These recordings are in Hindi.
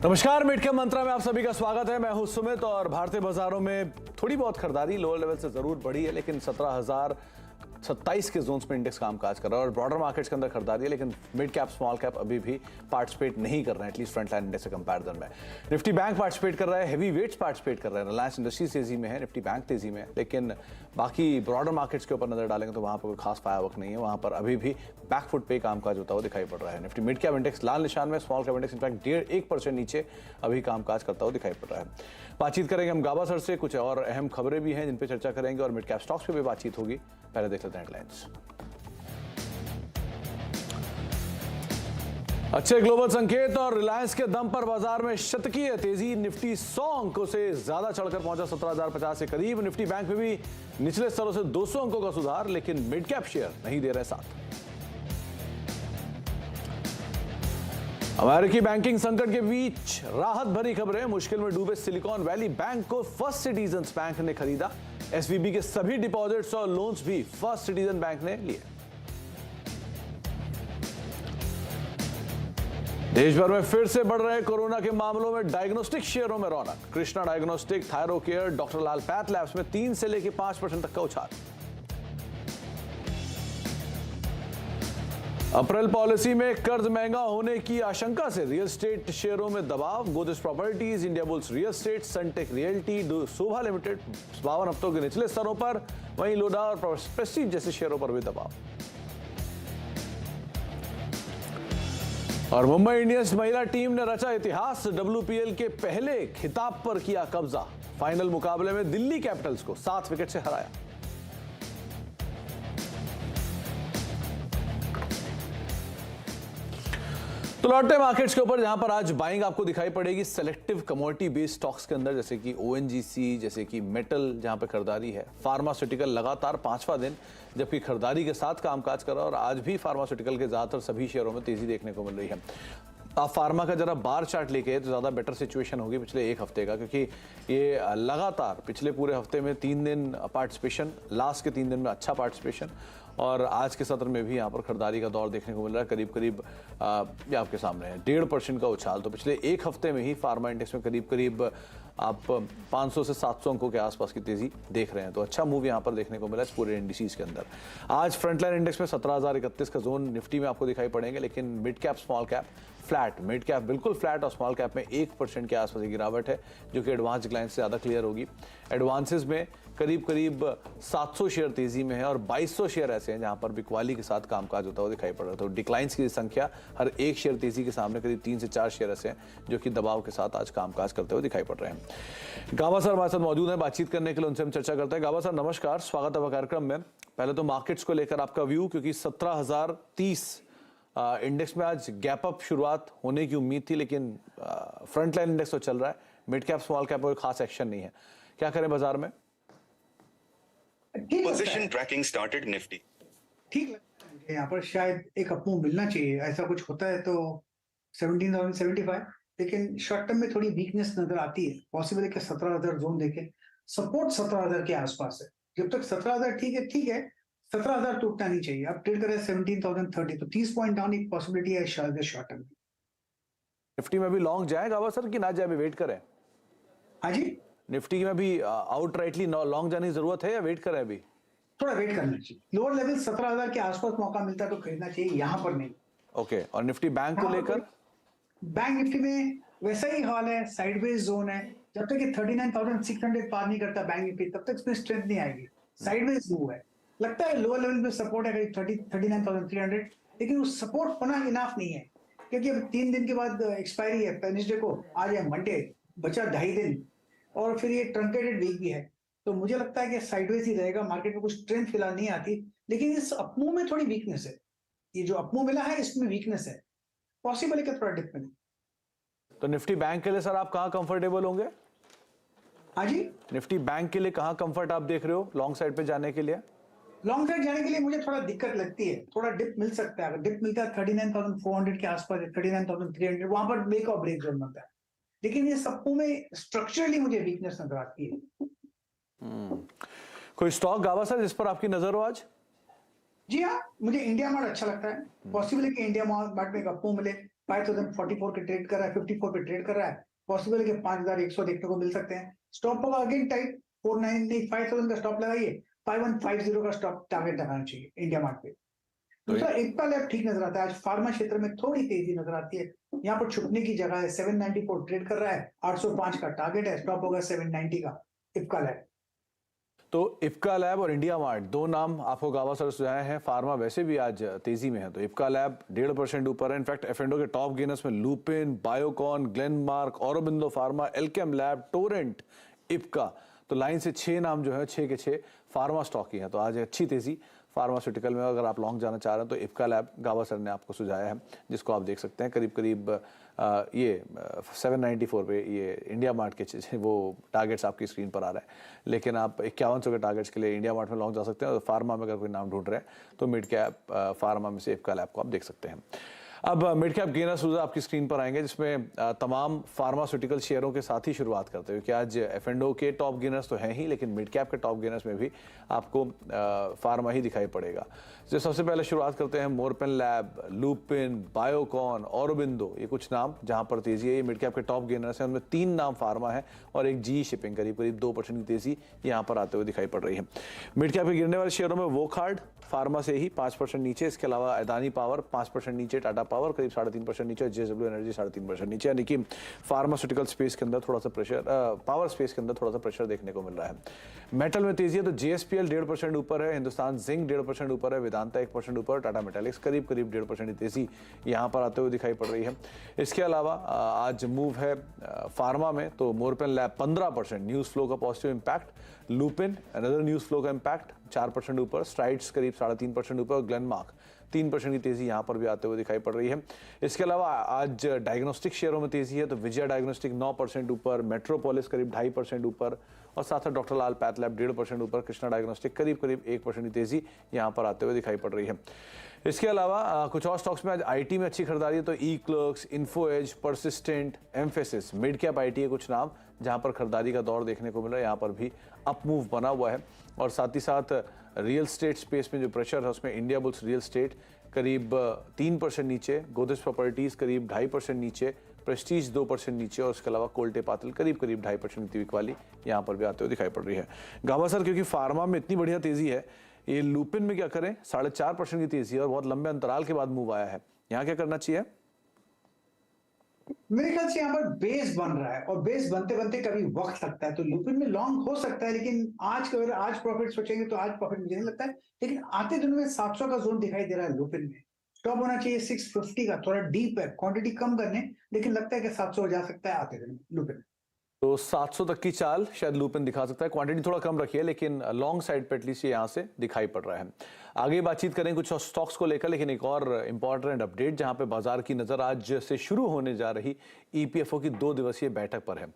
नमस्कार, मिड कैप मंत्रा में आप सभी का स्वागत है। मैं हूं सुमित और भारतीय बाजारों में थोड़ी बहुत खरीदारी लोअर लेवल से जरूर बढ़ी है, लेकिन 17,027 के जोन्स में इंडेक्स कामकाज कर रहा है और ब्रॉडर मार्केट्स के अंदर खरीदारी है, लेकिन मिड कैप स्मॉल कैप अभी भी पार्टिसिपेट नहीं कर रहे हैं, एटलीस्ट फ्रंट लाइन इंडेक्स से कंपैरिजन में। निफ्टी बैंक पार्टिसिपेट कर रहा है, हेवी वेट्स पार्टिसिपेट कर रहे हैं, रिलायंस इंडस्ट्रीज तेजी में है, निफ्टी बैंक तेजी में है, लेकिन बाकी ब्रॉडर मार्केट्स के ऊपर नजर डालेंगे तो वहां पर कोई खास फायरवर्क नहीं है। वहां पर अभी भी बैकफुट पे कामकाज होता हुआ दिखाई पड़ रहा है। निफ्टी मिड कैप इंडेक्स लाल निशान में, स्मॉल कैप इंडेक्स इनफैक्ट 1.5% नीचे अभी कामकाज करता हुआ दिखाई पड़ रहा है। बातचीत करेंगे हम गाबा सर से, कुछ और अहम खबरें भी हैं जिन पे चर्चा करेंगे और मिड कैप स्टॉक्स पे भी बातचीत होगी। पहले देख लेते हैं हेडलाइंस। अच्छे ग्लोबल संकेत और रिलायंस के दम पर बाजार में शतकीय तेजी। निफ्टी 100 अंकों से ज्यादा चढ़कर पहुंचा 17,050 के करीब। निफ्टी बैंक में भी निचले स्तरों से 200 अंकों का सुधार, लेकिन मिड कैप शेयर नहीं दे रहे साथ। अमेरिकी बैंकिंग संकट के बीच राहत भरी खबरें। मुश्किल में डूबे सिलिकॉन वैली बैंक को फर्स्ट सिटीजन बैंक ने खरीदा। एसवीबी के सभी डिपॉजिट्स और लोन्स भी फर्स्ट सिटीजन बैंक ने लिए। देश भर में फिर से बढ़ रहे कोरोना के मामलों में डायग्नोस्टिक शेयरों में रौनक। कृष्णा डायग्नोस्टिक, थायरोकेयर, डॉक्टर लाल पैथ लैब्स में 3 से लेकर 5% तक का उछाल। अप्रैल पॉलिसी में कर्ज महंगा होने की आशंका से रियल एस्टेट शेयरों में दबाव। Godrej Properties, India Bulls Real Estate, Sunteck Realty, Sobha Limited 52 हफ्तों के निचले स्तरों पर, वहीं लोडा और प्रेस्टीज जैसे शेयरों पर भी दबाव। और मुंबई इंडियंस महिला टीम ने रचा इतिहास। WPL के पहले खिताब पर किया कब्जा। फाइनल मुकाबले में दिल्ली कैपिटल्स को 7 विकेट से हराया। तो लौटते मार्केट्स के ऊपर, जहां पर आज बाइंग आपको दिखाई पड़ेगी सेलेक्टिव कमोडिटी बेस्ड स्टॉक्स के अंदर, जैसे कि ONGC, जैसे कि मेटल, जहां पर खरीदारी है। फार्मास्यूटिकल लगातार 5वां दिन जबकि खरीदारी के साथ कामकाज कर रहा है और आज भी फार्मास्यूटिकल के ज्यादातर सभी शेयरों में तेजी देखने को मिल रही है। आप फार्मा का जरा बार चार्ट लेके तो ज़्यादा बेटर सिचुएशन होगी पिछले एक हफ्ते का, क्योंकि ये लगातार पिछले पूरे हफ्ते में 3 दिन पार्टिसिपेशन, लास्ट के 3 दिन में अच्छा पार्टिसिपेशन, और आज के सत्र में भी यहाँ पर खरीदारी का दौर देखने को मिल रहा है। करीब करीब ये आपके सामने है 1.5% का उछाल। तो पिछले एक हफ्ते में ही फार्मा इंडेक्स में करीब करीब आप 500 से 700 अंकों के आसपास की तेजी देख रहे हैं। तो अच्छा मूव यहाँ पर देखने को मिला इस पूरे इंडिसेस के अंदर। आज फ्रंटलाइन इंडेक्स में 17,031 का जोन निफ्टी में आपको दिखाई पड़ेंगे, लेकिन mid cap small cap flat, mid cap बिल्कुल फ्लैट और स्मॉल कैप में 1% के आसपास की गिरावट है, जो कि एडवांस डिक्लाइन से ज़्यादा क्लियर होगी। एडवांसेस में करीब करीब 700 शेयर तेजी में है और 2200 शेयर ऐसे हैं जहां पर बिकवाली के साथ कामकाज होता हुआ दिखाई पड़ रहा है। तो डिक्लाइंस की संख्या हर एक शेयर तेजी के सामने करीब 3 से 4 शेयर ऐसे हैं जो कि दबाव के साथ आज कामकाज करते हुए दिखाई पड़ रहे हैं। गाबा सर हमारे साथ मौजूद हैं, बातचीत करने के लिए उनसे हम चर्चा करते हैं। गाबा सर नमस्कार, स्वागत है कार्यक्रम में। पहले तो मार्केट्स को लेकर आपका व्यू, क्योंकि 17,030 इंडेक्स में आज गैप अप शुरुआत होने की उम्मीद थी, लेकिन फ्रंट लाइन इंडेक्स तो चल रहा है, मिड कैप स्मॉल कैप कोई खास एक्शन नहीं है। क्या करें बाजार में? Position tracking started Nifty. ठीक लगता है मुझे, यहाँ पर शायद एक अपमूव मिलना चाहिए। ऐसा कुछ होता है तो 17,075, लेकिन शॉर्ट टर्म में थोड़ी वीकनेस नजर आती है। पॉसिबल है कि 17,000 जोन देखे, सपोर्ट 17,000 के आसपास है। जब तक 17,000 ठीक है 17,000 टूटना नहीं चाहिए। अब ट्रेड कर रहे हैं 17,030, तो 30 पॉइंट डाउन एक पॉसिबिलिटी है शायद शॉर्ट टर्म। निफ्टी में भी लॉन्ग जाएगा गाबा सर कि ना जाए, वेट करें? हाँ जी, निफ्टी में भी आउटराइटली लॉन्ग जाने की जरूरत है या वेट करें? अभी थोड़ा वेट करना चाहिए। लोअर लेवल 17,000 के आसपास मौका मिलता है तो खरीदना चाहिए, यहाँ पर नहीं। ओके, और निफ्टी बैंक को लेकर? बैंक निफ्टी में वैसा ही हाल है, साइडवेज जोन है। जब तक ये 39,600 पार नहीं करता बैंक निफ्टी, तब तक इसमें स्ट्रेंथ नहीं आएगी। साइडवेज मूव है, लगता है लोअर लेवल में सपोर्ट है करीब 39,300, लेकिन वो सपोर्ट होना इनफ नहीं है, क्योंकि अब 3 दिन के बाद एक्सपायरी है वेडनेसडे को, आज है मंडे, बचा 2.5 दिन, और फिर ये ट्रंकेटेड वीक भी है। तो मुझे लगता है कि साइडवेज ही रहेगा। मार्केट में कुछ स्ट्रेंथ फिलहाल नहीं आती, लेकिन इस अपमूव में थोड़ी वीकनेस है। ये जो अपमूव मिला है इसमें वीकनेस है, पॉसिबल है कि थोड़ा डिप मिले। तो निफ्टी बैंक के लिए सर आप कहां कंफर्टेबल होंगे? हाँ जी, निफ्टी बैंक के लिए कहां कंफर्ट आप देख रहे हो लॉन्ग साइड पे जाने के लिए? लॉन्ग साइड जाने के लिए मुझे थोड़ा दिक्कत लगती है। थोड़ा डिप मिल सकता है, अगर डिप मिलता है 39,400 के आसपास, 39,300, वहां पर मेक और ब्रेक जोन बनता है। लेकिन ये सबको में स्ट्रक्चरली मुझे वीकनेस नजर आती है। कोई स्टॉक गाबा सर जिस पर आपकी नजर हो आज? जी हाँ, मुझे इंडिया मार्ट अच्छा लगता है। पॉसिबल है कि इंडिया मार्ट में एक अपमूव मिले। 5044 के ट्रेड कर रहा है, 54 पे ट्रेड कर रहा है, पॉसिबल है कि 5100 देखने को मिल सकते हैं। स्टॉप होगा अगेन टाइट 490 5000 का स्टॉप लगाइए, 5150 का स्टॉप टारगेट लगाना चाहिए इंडिया मार्ट पे। दूसरा इप्का लैब ठीक नजर आता है, आज फार्मा क्षेत्र में थोड़ी तेजी नजर आती है, यहाँ पर छुपने की जगह है, 794 ट्रेड कर रहा है, 805 का टारगेट है, स्टॉप होगा 790 का इप्का लैब। तो इफ्का लैब और इंडिया मार्ट दो नाम आपको गावा सर सुझाए हैं। फार्मा वैसे भी आज तेजी में है, तो इफ्का लैब 1.5% ऊपर है। इनफैक्ट एफएंडो के टॉप गेनर्स में Lupin, Biocon, Glenmark, Aurobindo Pharma, Alkem Lab, Torrent, इफ्का, तो लाइन से 6 नाम जो है 6 के 6 फार्मा स्टॉक ही हैं। तो आज अच्छी तेजी फार्मास्यूटिकल में अगर आप लॉन्ग जाना चाह रहे हैं तो इफ्का लैब गावा सर ने आपको सुझाया है, जिसको आप देख सकते हैं करीब करीब ये 794 पे ये इंडिया मार्ट के वो टारगेट्स आपकी स्क्रीन पर आ रहा है। लेकिन आप 5100 के टारगेट्स के लिए इंडिया मार्ट में लॉन्ग जा सकते हैं। और फार्मा में अगर कोई नाम ढूंढ रहे हैं तो मिड कैप फार्मा में से इफ्का लैब को आप देख सकते हैं। अब मिड कैप गेनर्स आपकी स्क्रीन पर आएंगे, जिसमें तमाम फार्मास्यूटिकल शेयरों के साथ ही शुरुआत करते हुए कि आज एफएंडो के टॉप गेनर्स तो हैं ही, लेकिन मिड कैप के टॉप गेनर्स में भी आपको फार्मा ही दिखाई पड़ेगा। जो सबसे पहले शुरुआत करते हैं Morepen lab, Lupin, Biocon, Aurobindo, ये कुछ नाम जहां पर तेजी है। ये मिड कैप के टॉप गेनर्स हैं, उनमें 3 नाम फार्मा है और एक जी शिपिंग, करीब करीब 2% की तेजी यहां पर आते हुए दिखाई पड़ रही है। मिड कैप के गिरने वाले शेयरों में वोकहार्ड फार्मा से ही 5% नीचे, इसके अलावा अदानी पावर 5% नीचे, टाटा पावर करीब 3.5% नीचे, जेएसडब्ल्यू एनर्जी 3.5% नीचे। यानी कि फार्मास्यूटिकल स्पेस के अंदर थोड़ा सा प्रेशर, पावर स्पेस के अंदर थोड़ा सा प्रेशर देखने को मिल रहा है। मेटल में तेजी है तो जेएसपीएल 1.5% ऊपर है, हिंदुस्तान जिंक 1.5% ऊपर है, वेदांता 1% ऊपर, टाटा मेटालिक्स करीब करीब 1.5% की तेजी यहां पर आते हुए दिखाई पड़ रही है। इसके अलावा आज मूव है फार्मा में तो मोरपेन लैब 15%, न्यूज फ्लो का positive impact, Lupin another news flow का इंपैक्ट 4% ऊपर, स्ट्राइड्स करीब 3.5% ऊपर, ग्लेनमार्क 3% की तेजी यहां पर भी आते हुए दिखाई पड़ रही है। इसके अलावा आज डायग्नोस्टिक शेयरों में तेजी है तो विजय डायग्नोस्टिक 9% ऊपर, मेट्रोपोलिस करीब 2.5% ऊपर और साथ साथ डॉक्टर लाल पैथ लैब 1.5% ऊपर, कृष्णा डायग्नोस्टिक करीब करीब 1% की तेजी यहां पर आते हुए दिखाई पड़ रही है। इसके अलावा कुछ और स्टॉक्स में आज आईटी में अच्छी खरीदारी है तो e Clerx, Info Edge, Persistent, Mphasis, mid cap IT के कुछ नाम जहां पर खरीदारी का दौर देखने को मिल रहा है, यहाँ पर भी अप मूव बना हुआ है। और साथ ही साथ रियल स्टेट स्पेस में जो प्रेशर है उसमें इंडिया बुल्स रियल स्टेट करीब 3% नीचे, गोदरेज प्रॉपर्टीज करीब 2.5% नीचे, प्रेस्टीज 2% नीचे और उसके अलावा कोल्टे पातिल करीब करीब 2.5% वीक वाली यहाँ पर भी आते हुए दिखाई पड़ रही है। गावा सर, क्योंकि फार्मा में इतनी बढ़िया तेजी है, ये लुपिन में क्या करें, 4.5% की तेजी है और बहुत लंबे अंतराल के बाद मूव आया है, यहाँ क्या करना चाहिए? मेरे ख्याल से यहाँ पर बेस बन रहा है और बेस बनते बनते कभी वक्त लगता है, तो लुपिन में लॉन्ग हो सकता है, लेकिन आज प्रॉफिट सोचेंगे तो आज प्रॉफिट मुझे नहीं लगता है। लेकिन आते दिनों में 700 का जोन दिखाई दे रहा है लुपिन में, स्टॉप होना चाहिए 650 का, थोड़ा डीप है, क्वांटिटी कम करने, लेकिन लगता है कि 700 जा सकता है आते दिन लुपिन। तो 700 तक की चाल शायद लुपिन दिखा सकता है, क्वांटिटी थोड़ा कम रखी है लेकिन लॉन्ग साइड पे एटलीस्ट ये यहाँ से दिखाई पड़ रहा है। आगे बातचीत करें कुछ स्टॉक्स को लेकर, लेकिन एक और इंपॉर्टेंट अपडेट जहां पे बाजार की नजर आज से शुरू होने जा रही ईपीएफओ की 2 दिवसीय बैठक पर है।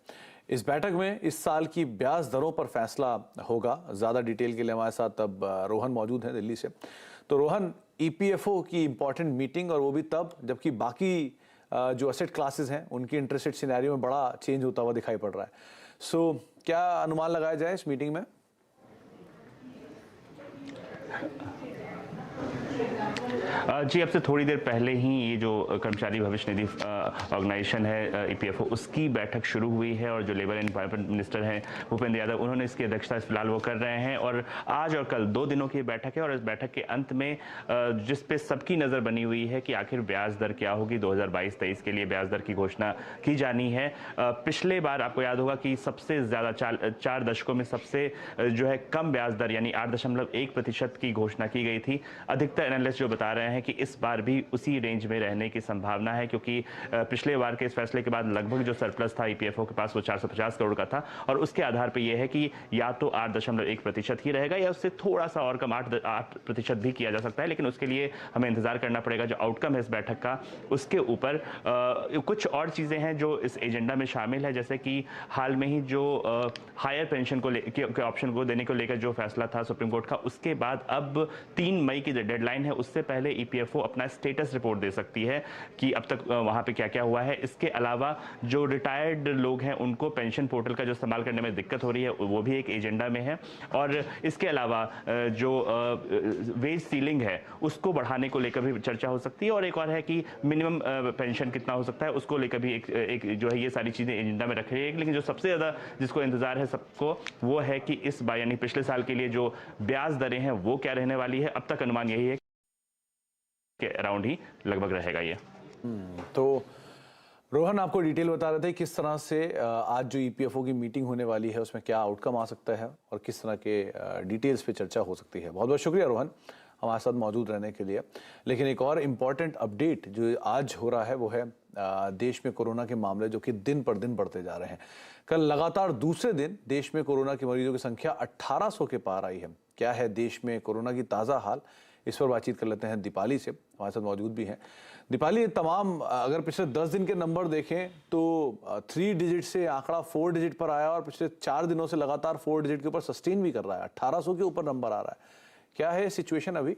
इस बैठक में इस साल की ब्याज दरों पर फैसला होगा। ज्यादा डिटेल के लिए हमारे साथ अब रोहन मौजूद हैं दिल्ली से। तो रोहन, ईपीएफओ की इंपॉर्टेंट मीटिंग और वो भी तब जबकि बाकी जो एसेट क्लासेस हैं उनकी इंटरेस्ट रेट सिनेरियो में बड़ा चेंज होता हुआ दिखाई पड़ रहा है। सो क्या अनुमान लगाया जाए इस मीटिंग में? जी, अब से थोड़ी देर पहले ही ये जो कर्मचारी भविष्य निधि ऑर्गेनाइजेशन है ईपीएफओ, उसकी बैठक शुरू हुई है और जो लेबर एंड एनवायरमेंट मिनिस्टर हैं भूपेंद्र यादव, उन्होंने इसकी अध्यक्षता फिलहाल वो कर रहे हैं। और आज और कल 2 दिनों की बैठक है और इस बैठक के अंत में जिस पे सबकी नज़र बनी हुई है कि आखिर ब्याज दर क्या होगी, 2022-23 के लिए ब्याज दर की घोषणा की जानी है। पिछले बार आपको याद होगा कि सबसे ज़्यादा 4 दशकों में सबसे जो है कम ब्याज दर यानी 8.1% की घोषणा की गई थी। अधिकतर एनालिस्ट जो बता रहे हैं कि इस बार भी उसी रेंज में रहने की संभावना है, क्योंकि पिछले बार के इस फैसले के बाद लगभग जो सरप्लस था ईपीएफओ के पास वो 450 करोड़ का था और उसके आधार पर यह है कि या तो 8.1% ही रहेगा या उससे थोड़ा सा और कम 8% भी किया जा सकता है। लेकिन उसके लिए हमें इंतजार करना पड़ेगा जो आउटकम है इस बैठक का। उसके ऊपर कुछ और चीज़ें हैं जो इस एजेंडा में शामिल है, जैसे कि हाल में ही जो हायर पेंशन को ऑप्शन को देने को लेकर जो फैसला था सुप्रीम कोर्ट का, उसके बाद अब 3 मई की डेडलाइन है, उससे पहले ईपीएफओ अपना स्टेटस रिपोर्ट दे सकती है कि अब तक वहाँ पे क्या क्या हुआ है। इसके अलावा जो रिटायर्ड लोग हैं उनको पेंशन पोर्टल का जो इस्तेमाल करने में दिक्कत हो रही है वो भी एक एजेंडा में है। और इसके अलावा जो वेज सीलिंग है उसको बढ़ाने को लेकर भी चर्चा हो सकती है। और एक और है कि मिनिमम पेंशन कितना हो सकता है उसको लेकर भी एक जो है ये सारी चीज़ें एजेंडा में रखी है। लेकिन जो सबसे ज़्यादा जिसको इंतजार है सबको वो है कि इस बार यानी पिछले साल के लिए जो ब्याज दरें हैं वो क्या रहने वाली है। अब तक अनुमान यही है कि अराउंड ही लगभग रहेगा ये। तो रोहन आपको डिटेल बता रहे थे किस तरह से आज जो ईपीएफओ की मीटिंग होने वाली है उसमें क्या आउटकम आ सकता है और किस तरह के डिटेल्स पे चर्चा हो सकती है। बहुत बहुत शुक्रिया रोहन हमारे साथ मौजूद रहने के लिए। लेकिन एक और इम्पॉर्टेंट अपडेट जो आज हो रहा है वो है देश में कोरोना के मामले जो कि दिन पर दिन बढ़ते जा रहे हैं। कल लगातार दूसरे दिन देश में कोरोना के मरीजों की संख्या 1800 के पार आई है। क्या है देश में कोरोना की ताज़ा हाल, इस पर बातचीत कर लेते हैं दीपाली से, हमारे साथ मौजूद भी हैं। दीपाली, तमाम अगर पिछले 10 दिन के नंबर देखें तो 3 डिजिट से आंकड़ा 4 डिजिट पर आया और पिछले 4 दिनों से लगातार 4 डिजिट के ऊपर सस्टेन भी कर रहा है। 1800 के ऊपर नंबर आ रहा है। क्या है सिचुएशन अभी?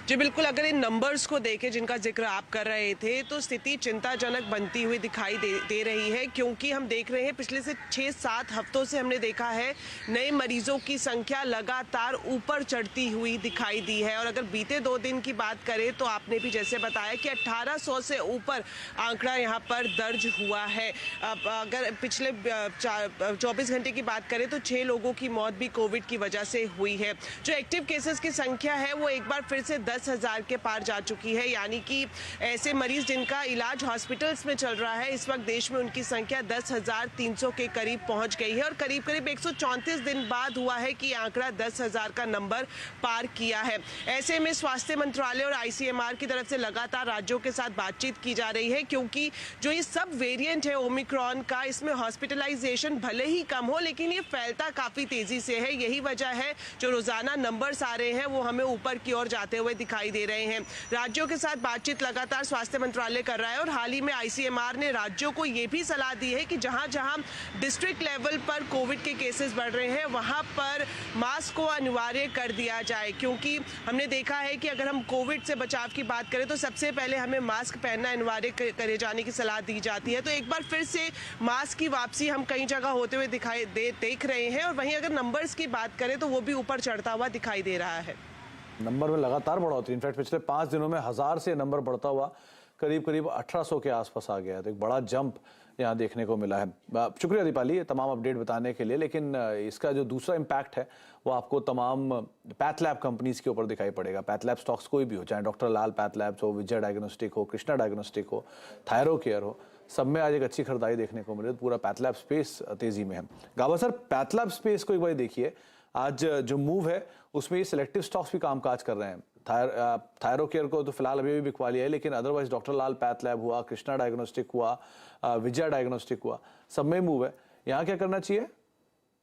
जी बिल्कुल, अगर इन नंबर्स को देखें जिनका जिक्र आप कर रहे थे तो स्थिति चिंताजनक बनती हुई दिखाई दे रही है, क्योंकि हम देख रहे हैं पिछले से 6-7 हफ्तों से हमने देखा है नए मरीजों की संख्या लगातार ऊपर चढ़ती हुई दिखाई दी है। और अगर बीते 2 दिन की बात करें तो आपने भी जैसे बताया कि 1800 से ऊपर आंकड़ा यहाँ पर दर्ज हुआ है। अब अगर पिछले 24 घंटे की बात करें तो 6 लोगों की मौत भी कोविड की वजह से हुई है। जो एक्टिव केसेस की संख्या है वो एक बार फिर से 10,000 के पार जा चुकी है, यानी कि ऐसे मरीज जिनका इलाज हॉस्पिटल्स में चल रहा है इस वक्त देश में उनकी संख्या 10,300 के करीब पहुंच गई है। और करीब करीब 134 दिन बाद हुआ है कि आंकड़ा 10,000 का नंबर पार किया है। ऐसे में स्वास्थ्य मंत्रालय और आईसीएमआर की तरफ से लगातार राज्यों के साथ बातचीत की जा रही है, क्योंकि जो ये सब वेरिएंट है ओमिक्रॉन का, इसमें हॉस्पिटलाइजेशन भले ही कम हो लेकिन ये फैलता काफी तेजी से है। यही वजह है जो रोजाना नंबर्स आ रहे हैं वो हमें ऊपर की ओर जाते हुए दिखाई दे रहे हैं। राज्यों के साथ बातचीत लगातार स्वास्थ्य मंत्रालय कर रहा है और हाल ही में आईसीएमआर ने राज्यों को ये भी सलाह दी है कि जहां जहां डिस्ट्रिक्ट लेवल पर कोविड के केसेस बढ़ रहे हैं वहां पर मास्क को अनिवार्य कर दिया जाए, क्योंकि हमने देखा है कि अगर हम कोविड से बचाव की बात करें तो सबसे पहले हमें मास्क पहनना अनिवार्य करे जाने की सलाह दी जाती है। तो एक बार फिर से मास्क की वापसी हम कई जगह होते हुए देख रहे हैं। और वहीं अगर नंबर्स की बात करें तो वो भी ऊपर चढ़ता हुआ दिखाई दे रहा है। नंबर में लगातार बढ़ोतरी, इनफैक्ट पिछले 5 दिनों में 1000 से नंबर बढ़ता हुआ करीब करीब 1800 के आसपास आ गया है। तो एक बड़ा जंप यहाँ देखने को मिला है। शुक्रिया दीपाली तमाम अपडेट बताने के लिए। लेकिन इसका जो दूसरा इम्पैक्ट है वो आपको तमाम पैथ लैब कंपनीज के ऊपर दिखाई पड़ेगा। पैथ लैब स्टॉक्स कोई भी हो, चाहे डॉक्टर लाल पैथ लैब्स हो, विजय डायग्नोस्टिक हो, कृष्णा डायग्नोस्टिक हो, थायरो केयर हो, सब में आज एक अच्छी खरीदारी देखने को मिली। पूरा पैथ लैब स्पेस तेजी में है। गावा सर, पैथ लैब स्पेस को एक बार देखिए, आज जो मूव है उसमें ये सिलेक्टिव स्टॉक्स भी कामकाज कर रहे हैं। थायरो केयर को तो फिलहाल अभी भी बिकवा लिया है, लेकिन अदरवाइज डॉक्टर लाल पैथ लैब हुआ, कृष्णा डायग्नोस्टिक हुआ, विजय डायग्नोस्टिक हुआ, सब में मूव है। यहाँ क्या करना चाहिए?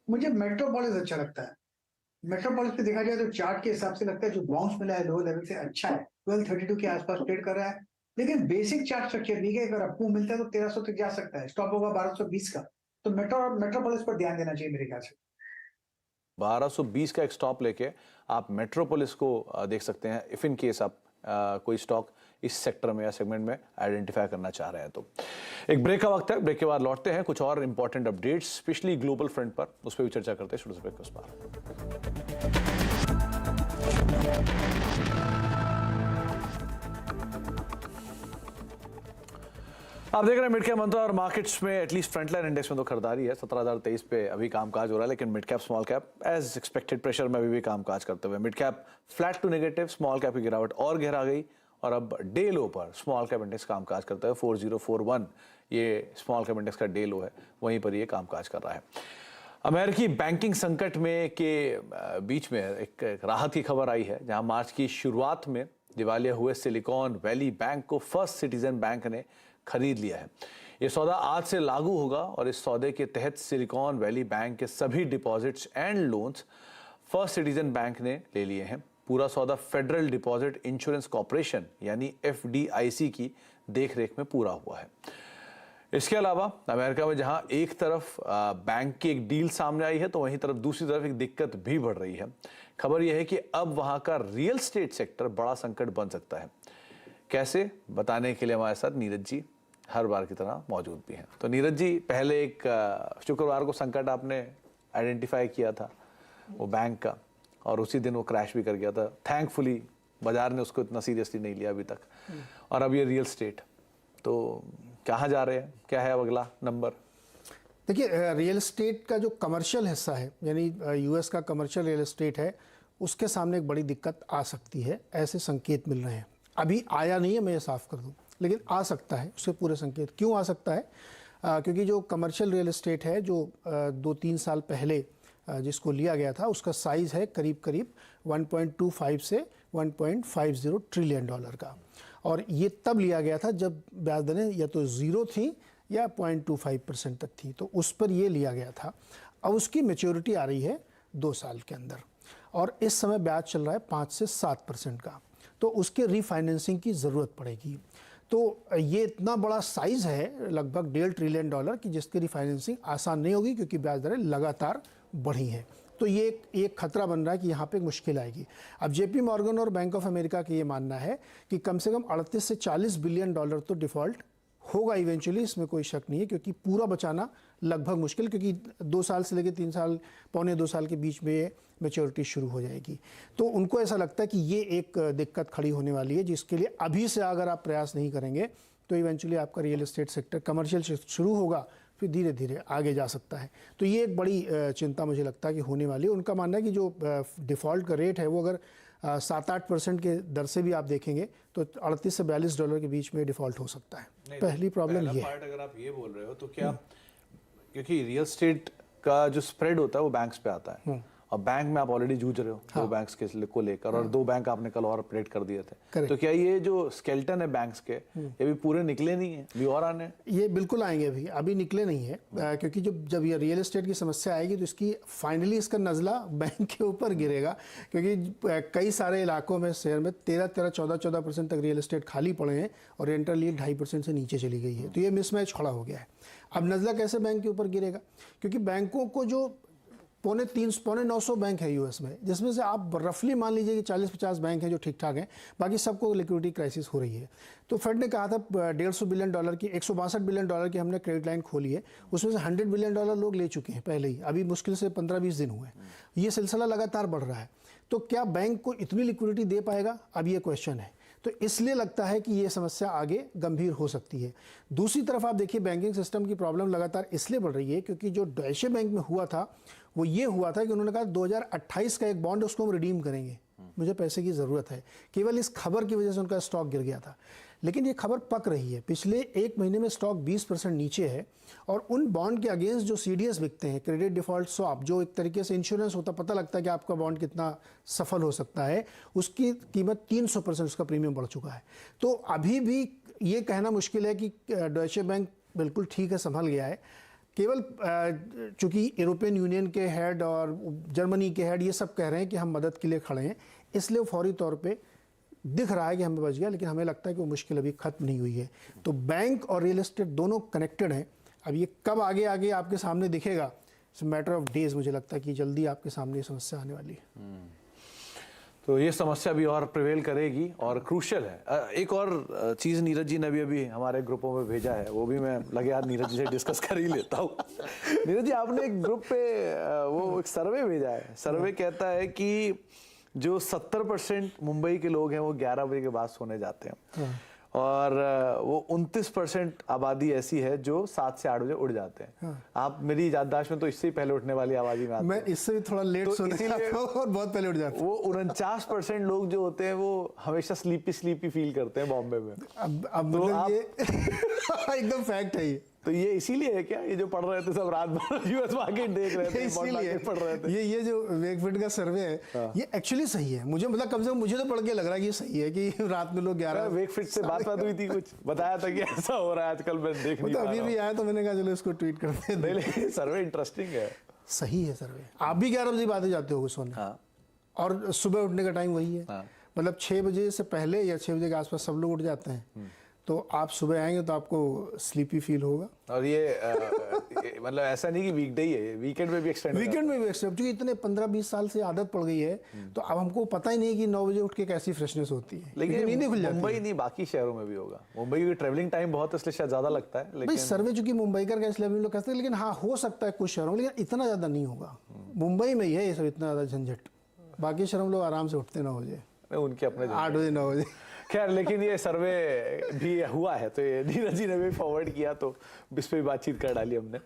मुझे मेट्रोपोलिस अच्छा लगता है। मेट्रोपोलिस पे देखा जाए तो चार्ट के हिसाब से लगता है जो बाउंस मिला है लो लेवल से अच्छा है, 1232 के आसपास ट्रेड कर रहा है। लेकिन बेसिक चार्ट स्ट्रक्चर वीक है, अगर अप मिलता है तो 1300 तक जा सकता है, स्टॉप होगा 1220 का। तो मेट्रोपोलिस पर ध्यान देना चाहिए मेरे ख्याल से। 1220 का एक स्टॉप लेके आप मेट्रोपोलिस को देख सकते हैं इफ इन केस आप कोई स्टॉक इस सेक्टर में या सेगमेंट में आइडेंटिफाई करना चाह रहे हैं तो। एक ब्रेक का वक्त है, ब्रेक के बाद लौटते हैं कुछ और important updates specially global front पर, उस पर भी चर्चा करते हैं। शुरू से ब्रेक उस पर आप देख रहे हैं मिड कैप मंत्रा और मार्केट्स में एटलीस्ट फ्रंटलाइन इंडेक्स में तो खरीदारी है। 17,023 पे अभी कामकाज हो रहा है, लेकिन mid cap small cap as expected pressure में अभी भी कामकाज करते हुए mid cap flat to negative, small cap की गिरावट और गहरा गई और अब डे लो पर स्मॉल कैप इंडेक्स कामकाज करता है। 4041 ये स्मॉल कैप इंडेक्स का डे लो है, वहीं पर ये कामकाज कर रहा है। अमेरिकी बैंकिंग संकट में के बीच में एक राहत की खबर आई है, जहां मार्च की शुरुआत में दिवालिया हुए सिलिकॉन वैली बैंक को फर्स्ट सिटीजन बैंक ने खरीद लिया है। ये सौदा आज से लागू होगा और इस सौदे के तहत सिलिकॉन वैली बैंक के सभी deposits and loans first citizen bank ने ले लिए हैं। पूरा सौदा फेडरल डिपॉजिट इंश्योरेंस कॉर्पोरेशन यानी FDIC की देखरेख में पूरा हुआ है। इसके अलावा अमेरिका में जहां एक तरफ बैंक की एक डील सामने आई है तो वहीं तरफ दूसरी तरफ एक दिक्कत भी बढ़ रही है। खबर यह है कि अब वहां का रियल स्टेट सेक्टर बड़ा संकट बन सकता है। कैसे, बताने के लिए हमारे साथ नीरज जी हर बार की तरह मौजूद भी हैं। तो नीरज जी, पहले एक शुक्रवार को संकट आपने आइडेंटिफाई किया था वो बैंक का, और उसी दिन वो क्रैश भी कर गया था। थैंकफुली बाजार ने उसको इतना सीरियसली नहीं लिया अभी तक। और अब ये रियल स्टेट, तो कहाँ जा रहे हैं, क्या है अब अगला नंबर? देखिए, रियल एस्टेट का जो कमर्शियल हिस्सा है, यानी यूएस का कमर्शियल रियल एस्टेट है, उसके सामने एक बड़ी दिक्कत आ सकती है, ऐसे संकेत मिल रहे हैं। अभी आया नहीं है, मैं ये साफ कर दूं, लेकिन आ सकता है। उसके पूरे संकेत क्यों आ सकता है? क्योंकि जो कमर्शियल रियल एस्टेट है, जो 2-3 साल पहले जिसको लिया गया था, उसका साइज़ है करीब करीब 1.25 से 1.50 ट्रिलियन डॉलर का। और ये तब लिया गया था जब ब्याज दरें या तो ज़ीरो थी या 0.25% तक थी, तो उस पर ये लिया गया था। अब उसकी मैच्योरिटी आ रही है 2 साल के अंदर, और इस समय ब्याज चल रहा है 5 से 7% का, तो उसके रीफाइनेंसिंग की ज़रूरत पड़ेगी। तो ये इतना बड़ा साइज़ है, लगभग $1.5 ट्रिलियन की, जिसकी रीफाइनेंसिंग आसान नहीं होगी क्योंकि ब्याज दरें लगातार बढ़ी हैं। तो ये एक खतरा बन रहा है कि यहाँ पे मुश्किल आएगी। अब जेपी मॉर्गन और बैंक ऑफ अमेरिका का ये मानना है कि कम से कम 38 से 40 बिलियन डॉलर तो डिफ़ॉल्ट होगा इवेंचुअली, इसमें कोई शक नहीं है, क्योंकि पूरा बचाना लगभग मुश्किल, क्योंकि 2 साल से लेकर 3 साल, पौने 2 साल के बीच में मैच्योरिटी शुरू हो जाएगी। तो उनको ऐसा लगता है कि ये एक दिक्कत खड़ी होने वाली है, जिसके लिए अभी से अगर आप प्रयास नहीं करेंगे तो इवेंचुअली आपका रियल एस्टेट सेक्टर कमर्शियल शुरू होगा, फिर धीरे धीरे आगे जा सकता है। तो ये एक बड़ी चिंता मुझे लगता है कि होने वाली है। उनका मानना है कि जो डिफ़ॉल्ट का रेट है वो अगर 7-8% के दर से भी आप देखेंगे तो 38 से 42 डॉलर के बीच में डिफ़ॉल्ट हो सकता है। पहली प्रॉब्लम ये है। अगर आप ये बोल रहे हो तो क्या, क्योंकि रियल स्टेट का जो स्प्रेड होता है वो बैंक्स पे आता है, और बैंक में आप ऑलरेडी जूझ रहे हो 2 बैंक्स को लेकर, और 2 बैंक आपने कल और अपडेट कर दिए थे। तो क्या ये जो स्केल्टन है बैंक्स के, ये भी पूरे निकले नहीं है, भी और आने? ये बिल्कुल आएंगे, अभी निकले नहीं है, क्योंकि जब ये रियल एस्टेट की समस्या आएगी तो इसकी फाइनली इसका नज़ला बैंक के ऊपर गिरेगा, क्योंकि कई सारे इलाकों में, शहर में 13-14% तक रियल एस्टेट खाली पड़े हैं और रेंटल यील्ड 2.5% से नीचे चली गई है। तो ये मिसमैच खड़ा हो गया है। अब नज़ला कैसे बैंक के ऊपर गिरेगा? क्योंकि बैंकों को जो 950 बैंक है यूएस में, जिसमें से आप रफली मान लीजिए कि 40-50 बैंक हैं जो ठीक ठाक हैं, बाकी सबको लिक्विडिटी क्राइसिस हो रही है। तो फेड ने कहा था $150 बिलियन की, $162 बिलियन की हमने क्रेडिट लाइन खोली है, उसमें से $100 बिलियन लोग ले चुके हैं पहले ही, अभी मुश्किल से 15-20 दिन हुए। ये सिलसिला लगातार बढ़ रहा है। तो क्या बैंक को इतनी लिक्विडिटी दे पाएगा, अब ये क्वेश्चन है। तो इसलिए लगता है कि ये समस्या आगे गंभीर हो सकती है। दूसरी तरफ आप देखिए, बैंकिंग सिस्टम की प्रॉब्लम लगातार इसलिए बढ़ रही है क्योंकि जो डॉयचे बैंक में हुआ था वो ये हुआ था कि उन्होंने कहा 2028 का एक बॉन्ड, उसको हम रिडीम करेंगे, मुझे पैसे की ज़रूरत है। केवल इस खबर की वजह से उनका स्टॉक गिर गया था, लेकिन ये खबर पक रही है। पिछले 1 महीने में स्टॉक 20% नीचे है, और उन बॉन्ड के अगेंस्ट जो सीडीएस बिकते हैं, क्रेडिट डिफॉल्ट स्वैप, जो एक तरीके से इंश्योरेंस होता, पता लगता है कि आपका बॉन्ड कितना सफल हो सकता है, उसकी कीमत 300% उसका प्रीमियम बढ़ चुका है। तो अभी भी ये कहना मुश्किल है कि डॉयचे बैंक बिल्कुल ठीक है, संभल गया है। केवल चूंकि यूरोपियन यूनियन के हेड और जर्मनी के हेड ये सब कह रहे हैं कि हम मदद के लिए खड़े हैं, इसलिए फौरी तौर पे दिख रहा है कि हमें बच गया, लेकिन हमें लगता है कि वो मुश्किल अभी खत्म नहीं हुई है। तो बैंक और रियल एस्टेट दोनों कनेक्टेड हैं। अब ये कब आगे आगे आपके सामने दिखेगा, इट्स मैटर ऑफ डेज। मुझे लगता है कि जल्दी आपके सामने ये समस्या आने वाली है। तो ये समस्या भी और प्रिवेल करेगी और क्रूशियल है। एक और चीज़ नीरज जी ने अभी हमारे ग्रुपों में भेजा है, वो भी मैं लगे यार नीरज जी से डिस्कस कर ही लेता हूँ। नीरज जी, आपने एक ग्रुप पे वो एक सर्वे भेजा है। सर्वे कहता है कि जो 70% मुंबई के लोग हैं वो 11 बजे के बाद सोने जाते हैं, और वो 29% आबादी ऐसी है जो 7 से 8 बजे उठ जाते हैं। आप मेरी याददाश्त में तो इससे ही पहले उठने वाली आबादी में आते हैं। मैं इससे भी थोड़ा लेट सोने जाता हूं और बहुत पहले उठ जाता हूं। वो 49% लोग जो होते हैं वो हमेशा स्लीपी फील करते हैं बॉम्बे में। अब तो मतलब ये एकदम फैक्ट है ये। तो ये इसीलिए है क्या, ये जो पढ़ रहे थे सब रात भर यूएस मार्केट देख रहे थे, इसीलिए पढ़ रहे थे? ये जो वेकफील्ड का सर्वे है, ये एक्चुअली सही है। मुझे मतलब कम से कम मुझे तो पढ़ के लग रहा है कि ये सही है कि रात में लोग 11 वेकफील्ड से बात हुई थी, कुछ बताया था कि ऐसा हो रहा है आजकल, मैं देख नहीं पा रहा हूं। अभी भी आया तो मैंने कहा चलो इसको ट्वीट करते हैं। नहीं, सर्वे इंटरेस्टिंग है। सही है सर्वे। आप भी 11 बजे बातें जाते हो सोने, और सुबह उठने का टाइम वही है। मतलब 6 बजे से पहले या 6 बजे के आसपास सब लोग उठ जाते हैं। तो आप सुबह आएंगे तो आपको स्लीपी फील होगा। और ये मतलब ऐसा नहीं कि वीकडे ही है, वीकेंड में भी एक्सटेंड वीकेंड में भी एक्सेप्ट, क्योंकि इतने 15-20 साल से आदत पड़ गई है, तो अब हमको पता ही नहीं कि 9 बजे उठ के कैसी फ्रेशनेस होती है, लेकिन नींद ही खुल जाती मुंबई है। नहीं, बाकी शहरों में भी होगा। मुंबई की ट्रैवलिंग टाइम बहुत है, इसलिए शायद ज्यादा लगता है, भाई लेकिन सर्वे चूंकि मुंबई का इसलिए हम लोग कहते हैं, लेकिन हाँ हो सकता है कुछ शहरों में, लेकिन इतना ज़्यादा नहीं होगा। मुंबई में ही है ये सब इतना ज़्यादा झंझट, बाकी शहरों में लोग आराम से उठते 9 बजे, उनके अपने 8 बजे 9 बजे। खैर, लेकिन ये सर्वे भी हुआ है, तो ये नीरज जी ने भी फॉरवर्ड किया, तो इस पर भी बातचीत कर डाली हमने।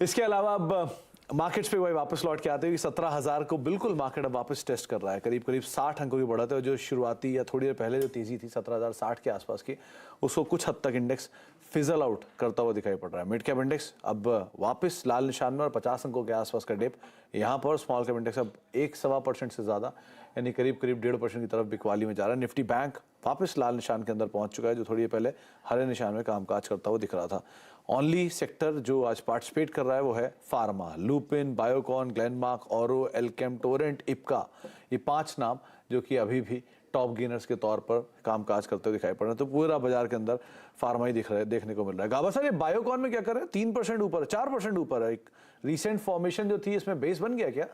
इसके अलावा अब मार्केट्स पे वही वापस लौट के आते हैं कि 17,000 को बिल्कुल मार्केट अब वापस टेस्ट कर रहा है। करीब करीब 60 अंकों की बढ़त है। जो शुरुआती या थोड़ी देर पहले जो तेजी थी 17,060 के आसपास की, उसको कुछ हद तक इंडेक्स फिजल आउट करता हुआ दिखाई पड़ रहा है। मिड कैप इंडेक्स अब वापस लाल निशान में और 50 अंकों के आसपास का डिप यहाँ पर। स्मॉल कैप इंडेक्स अब 1.25% से ज्यादा, यानी करीब करीब 1.5% की तरफ बिकवाली में जा रहा है। निफ्टी बैंक वापस लाल निशान के अंदर पहुंच चुका है, जो थोड़ी देर पहले हरे निशान में कामकाज करता हुआ दिख रहा था। ओनली सेक्टर जो आज पार्टिसिपेट कर रहा है वो है फार्मा, लुपिन, बायोकॉन, ग्लेनमार्क, औरो, एल्केम, टोरेंट, इप्का। ये 5 नाम जो कि अभी भी टॉप गेनर्स के तौर पर कामकाज करते हुए दिखाई पड़ रहे हैं। तो पूरा बाजार के अंदर फार्मा ही देखने को मिल रहा है। गाबा सर, ये बायोकॉन में क्या कर रहे हैं? 3% ऊपर, 4% ऊपर है। एक रिसेंट फॉर्मेशन जो थी, इसमें बेस बन गया क्या?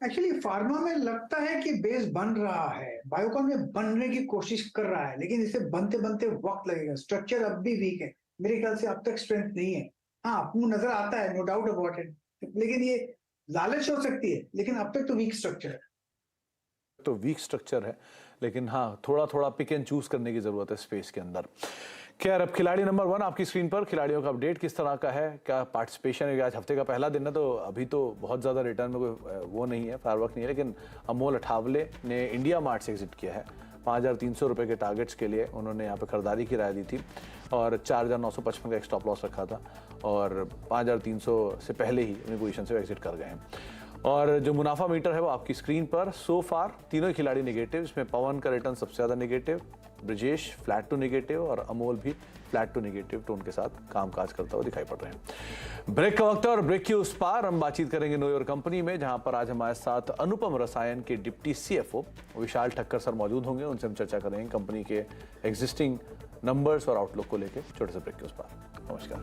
एक्चुअली फार्मा में लगता है कि बेस बन रहा है, बायोकॉन में बनने की कोशिश कर रहा है, लेकिन इसे बनते बनते वक्त लगेगा। स्ट्रक्चर अब भी वीक है, मेरे ख्याल से अब तक स्ट्रेंथ नहीं है। हाँ, आपको नजर आता है, नो डाउट अबाउट इट, लेकिन ये लालच हो सकती है, लेकिन अब तक तो वीक स्ट्रक्चर है। तो वीक स्ट्रक्चर है, लेकिन हाँ थोड़ा थोड़ा पिक एंड चूज करने की जरूरत है स्पेस के अंदर। खैर, अब खिलाड़ी नंबर 1 आपकी स्क्रीन पर। खिलाड़ियों का अपडेट किस तरह का है, क्या पार्टिसिपेशन है? आज हफ्ते का पहला दिन है, तो अभी तो बहुत ज़्यादा रिटर्न में कोई वो नहीं है, फायरवर्क नहीं है, लेकिन अमोल अठावले ने इंडिया मार्ट से एग्जिट किया है। 5,300 रुपये के टारगेट्स के लिए उन्होंने यहाँ पर खरीदारी की राय दी थी और 4,955 का एक स्टॉप लॉस रखा था, और 5,300 से पहले ही अपनी पोजीशन से एग्जिट कर गए हैं। और जो मुनाफा मीटर है वो आपकी स्क्रीन पर। सो फार तीनों खिलाड़ी नेगेटिव, इसमें पवन का रिटर्न सबसे ज़्यादा negative, Brijesh flat to negative और अमोल भी फ्लैट टू नेगेटिव टोन के साथ कामकाज करता हुआ दिखाई पड़ रहे हैं। ब्रेक का वक्त है और ब्रेक के उस पार हम बातचीत करेंगे नो योर कंपनी में, जहां पर आज हमारे साथ अनुपम रसायन के डिप्टी CFO विशाल ठक्कर सर मौजूद होंगे। उनसे हम चर्चा करेंगे कंपनी के एग्जिस्टिंग नंबर्स और आउटलुक को लेकर। छोटे से ब्रेक के उस पार। नमस्कार।